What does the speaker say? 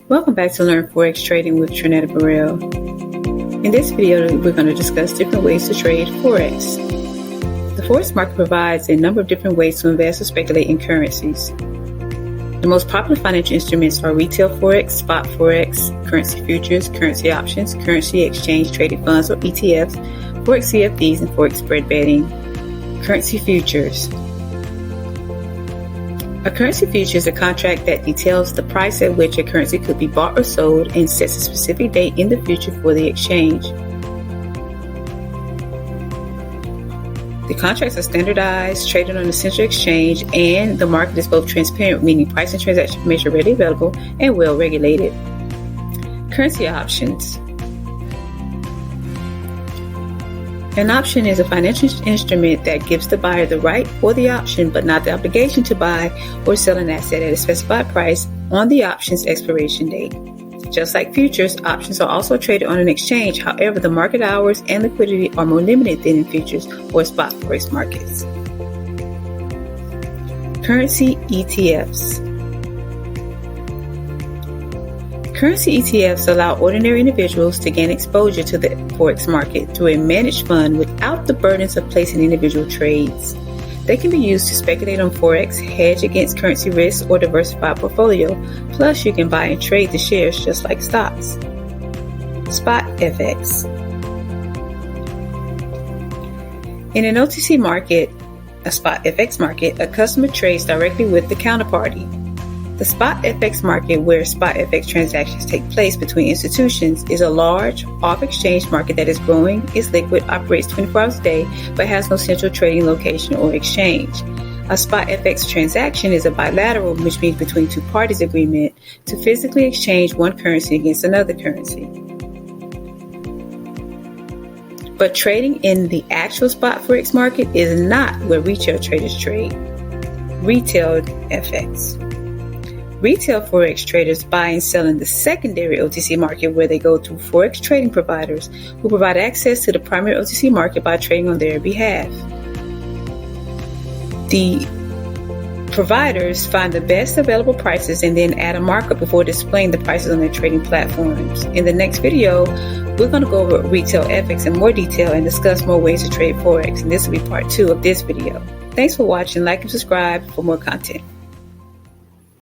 Welcome back to Learn Forex Trading with Trinetta Burrell. In this video, we're going to discuss different ways to trade Forex. The Forex market provides a number of different ways to invest or speculate in currencies. The most popular financial instruments are retail Forex, spot Forex, currency futures, currency options, currency exchange traded funds or ETFs, Forex CFDs, and Forex spread betting. Currency futures. A currency future is a contract that details the price at which a currency could be bought or sold and sets a specific date in the future for the exchange. The contracts are standardized, traded on a central exchange, and the market is both transparent, meaning price and transaction information are readily available, and well regulated. Currency options. An option is a financial instrument that gives the buyer the right or the option, but not the obligation to buy or sell an asset at a specified price on the option's expiration date. Just like futures, options are also traded on an exchange. However, the market hours and liquidity are more limited than in futures or spot forex markets. Currency ETFs. Currency ETFs allow ordinary individuals to gain exposure to the Forex market through a managed fund without the burdens of placing individual trades. They can be used to speculate on Forex, hedge against currency risks, or diversify a portfolio. Plus, you can buy and trade the shares just like stocks. Spot FX. In an OTC market, a spot FX market, a customer trades directly with the counterparty. The spot FX market, where spot FX transactions take place between institutions, is a large, off-exchange market that is growing, is liquid, operates 24 hours a day, but has no central trading location or exchange. A spot FX transaction is a bilateral, which means between two parties agreement to physically exchange one currency against another currency. But trading in the actual spot Forex market is not where retail traders trade. Retail FX. Retail Forex traders buy and sell in the secondary OTC market, where they go through Forex trading providers who provide access to the primary OTC market by trading on their behalf. The providers find the best available prices and then add a markup before displaying the prices on their trading platforms. In the next video, we're going to go over retail FX in more detail and discuss more ways to trade Forex, and this will be part 2 of this video. Thanks for watching. Like and subscribe for more content.